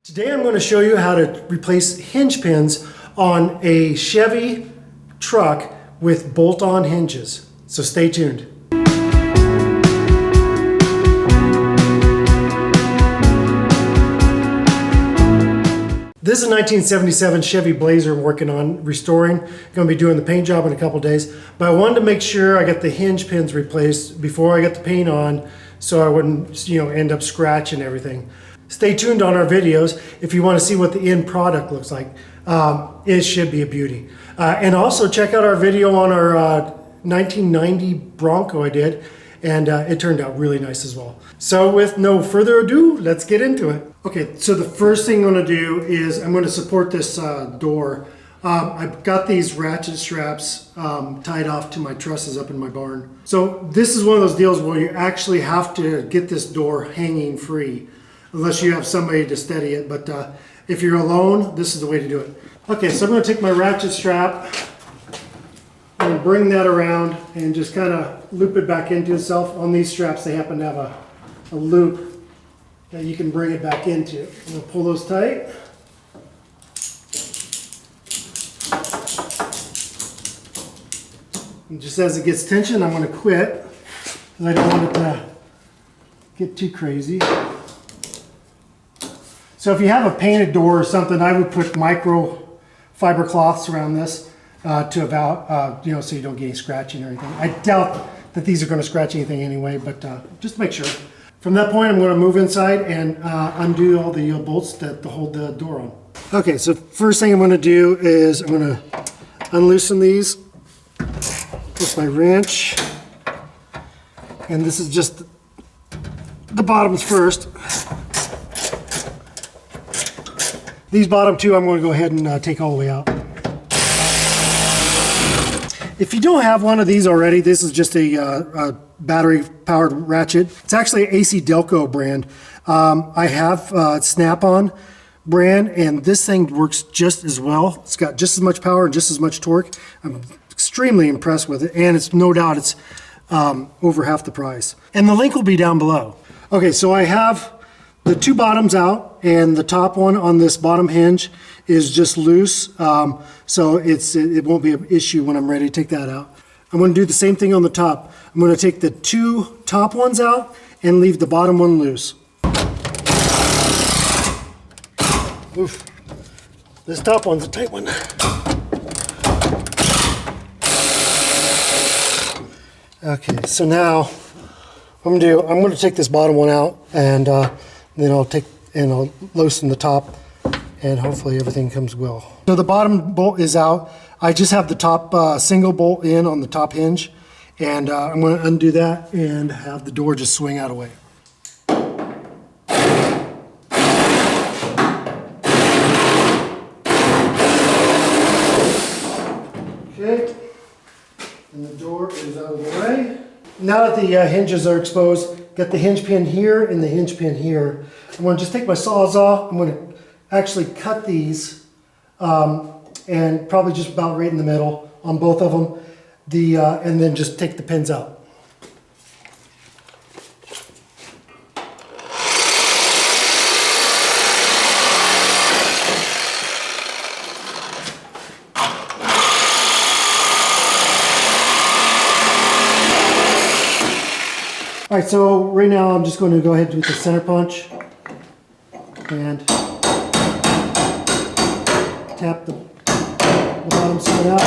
Today I'm going to show you how to replace hinge pins on a Chevy truck with bolt-on hinges. So stay tuned. This is a 1977 Chevy Blazer I'm working on restoring. Going to be doing the paint job in a couple days, but I wanted to make sure I got the hinge pins replaced before I got the paint on, so I wouldn't, end up scratching everything. Stay tuned on our videos if you want to see what the end product looks like. It should be a beauty. And also check out our video on our 1990 Bronco I did, and it turned out really nice as well. So with no further ado, let's get into it. Okay, so the first thing I'm going to do is I'm going to support this door. I've got these ratchet straps tied off to my trusses up in my barn. So this is one of those deals where you actually have to get this door hanging free, unless you have somebody to steady it. But if you're alone, this is the way to do it. Okay, so I'm going to take my ratchet strap and bring that around and just kind of loop it back into itself. On these straps, they happen to have a loop that you can bring it back into. I'm going to pull those tight. And just as it gets tension, I'm going to quit, because I don't want it to get too crazy. So if you have a painted door or something, I would put micro fiber cloths around this to about, so you don't get any scratching or anything. I doubt that these are going to scratch anything anyway, but just to make sure. From that point, I'm going to move inside and undo all the bolts that hold the door on. Okay, so first thing I'm going to do is I'm going to unloosen these with my wrench. And this is just the bottoms first. These bottom two I'm going to go ahead and take all the way out. If you don't have one of these already, this is just a battery-powered ratchet. It's actually an AC Delco brand. I have Snap-on brand, and this thing works just as well. It's got just as much power and just as much torque. I'm extremely impressed with it, and it's no doubt it's over half the price. And the link will be down below. Okay, so I have the two bottoms out, and the top one on this bottom hinge is just loose, so it won't be an issue when I'm ready to take that out. I'm going to do the same thing on the top. I'm going to take the two top ones out and leave the bottom one loose. Oof. This top one's a tight one. Okay, so now I'm going to take this bottom one out, and then I'll loosen the top, and hopefully everything comes well. So the bottom bolt is out. I just have the top single bolt in on the top hinge, and I'm going to undo that and have the door just swing out of the way. Okay, and the door is out of the way. Now that the hinges are exposed, got the hinge pin here and the hinge pin here. I'm going to just take my Sawzall. I'm going to actually cut these and probably just about right in the middle on both of them, and then just take the pins out. All right, so right now I'm just going to go ahead with the center punch and tap the bottom side out.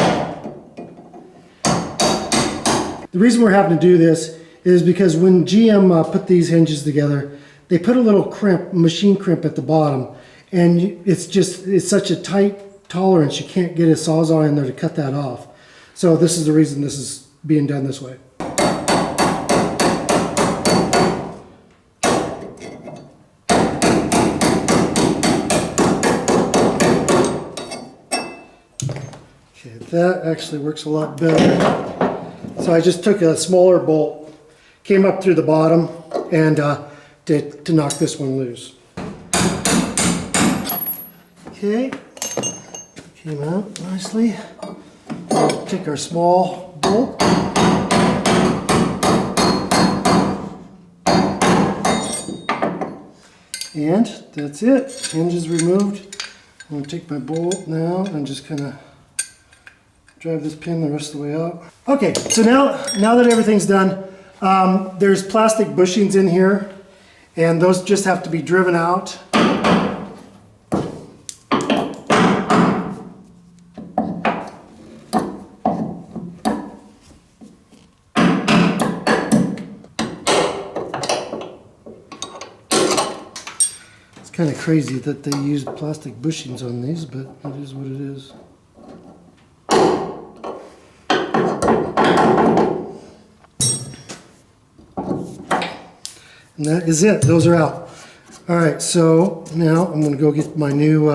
The reason we're having to do this is because when GM put these hinges together, they put a little crimp, machine crimp at the bottom, and it's such a tight tolerance you can't get a Sawzall in there to cut that off. So this is the reason this is being done this way. Okay, that actually works a lot better. So I just took a smaller bolt, came up through the bottom, and to knock this one loose. Okay, came out nicely. We'll take our small bolt. And that's it. Hinge is removed. I'm going to take my bolt now and just kind of drive this pin the rest of the way out. Okay, so now that everything's done, there's plastic bushings in here, and those just have to be driven out. It's kind of crazy that they use plastic bushings on these, but it is what it is. And that is it. Those are out. All right, so now I'm going to go get my new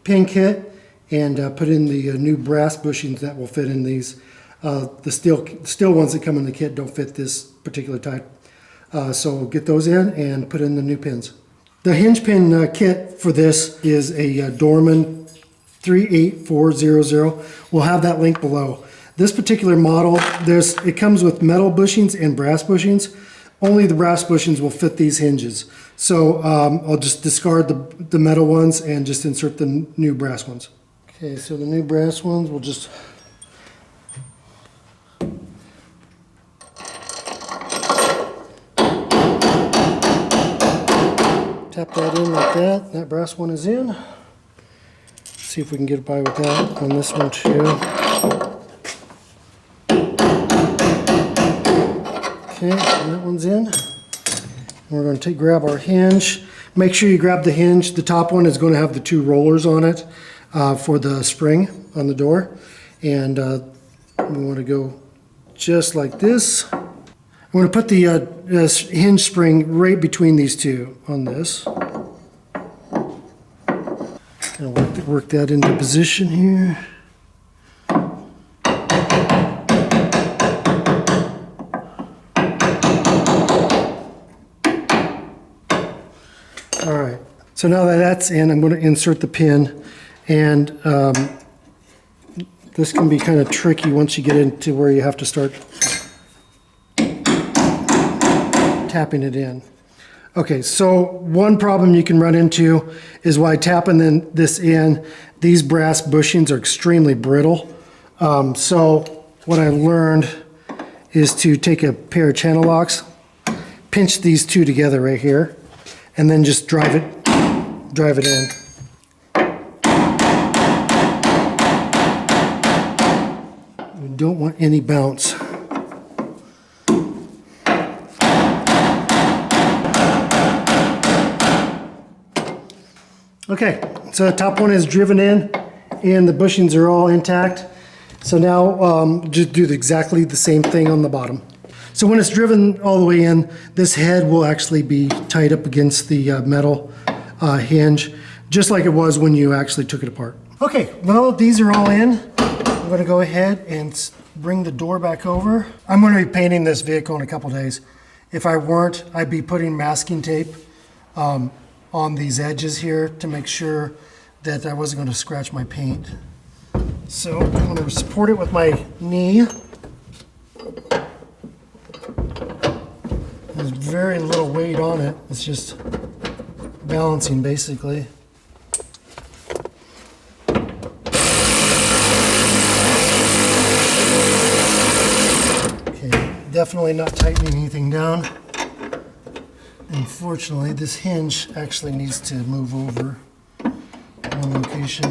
pin kit and put in the new brass bushings that will fit in these. The steel ones that come in the kit don't fit this particular type. So get those in and put in the new pins. The hinge pin kit for this is a Dorman 38400. We'll have that link below. This particular model, it comes with metal bushings and brass bushings. Only the brass bushings will fit these hinges. So I'll just discard the metal ones and just insert the new brass ones. Okay, so the new brass ones will just tap that in like that. That brass one is in. See if we can get by with that on this one too. Okay, that one's in. And we're going to grab our hinge. Make sure you grab the hinge. The top one is going to have the two rollers on it for the spring on the door. And we want to go just like this. I'm going to put the hinge spring right between these two on this. And work that into position here. All right, so now that that's in, I'm going to insert the pin, and this can be kind of tricky once you get into where you have to start tapping it in. Okay, so one problem you can run into is while tapping this in, these brass bushings are extremely brittle. So what I learned is to take a pair of channel locks, pinch these two together right here, and then just drive it in. We don't want any bounce. Okay, so the top one is driven in and the bushings are all intact. So now just do exactly the same thing on the bottom. So when it's driven all the way in, this head will actually be tied up against the metal hinge, just like it was when you actually took it apart. Okay, well, these are all in. I'm going to go ahead and bring the door back over. I'm going to be painting this vehicle in a couple days. If I weren't, I'd be putting masking tape on these edges here to make sure that I wasn't going to scratch my paint. So I'm going to support it with my knee. There's very little weight on it. It's just balancing basically. Okay, definitely not tightening anything down. Unfortunately, this hinge actually needs to move over one location.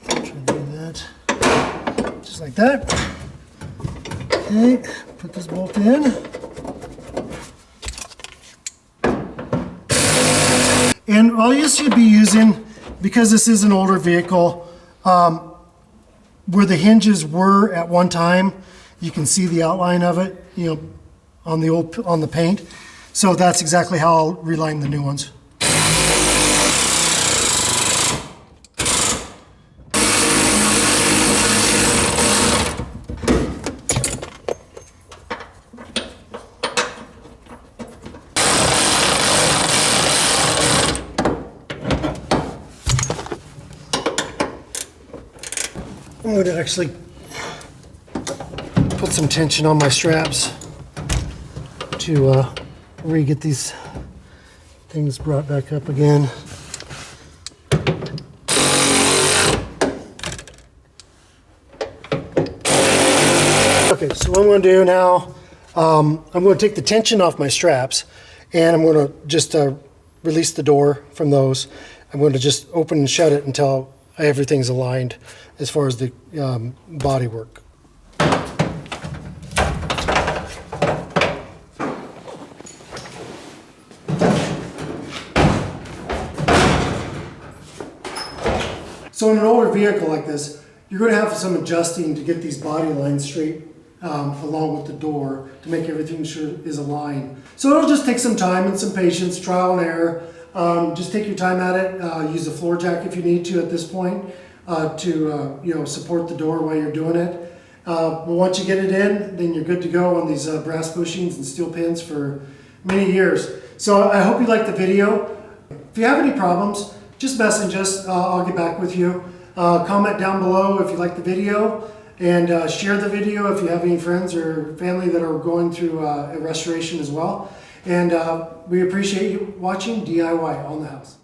Try to do that. Just like that. Okay, put this bolt in. And all you should be using, because this is an older vehicle, where the hinges were at one time, you can see the outline of it, on the paint. So that's exactly how I'll reline the new ones. I'm going to actually put some tension on my straps to re-get these Things brought back up again. Okay, so what I'm going to do now, I'm going to take the tension off my straps, and I'm going to just release the door from those. I'm going to just open and shut it until everything's aligned as far as the body work. So in an older vehicle like this, you're going to have some adjusting to get these body lines straight along with the door to make everything sure is aligned. So it'll just take some time and some patience, trial and error. Just take your time at it. Use a floor jack if you need to at this point to support the door while you're doing it. But once you get it in, then you're good to go on these brass bushings and steel pins for many years. So I hope you liked the video. If you have any problems, just message us. I'll get back with you. Comment down below if you like the video, and share the video if you have any friends or family that are going through a restoration as well. And we appreciate you watching DIY on the house.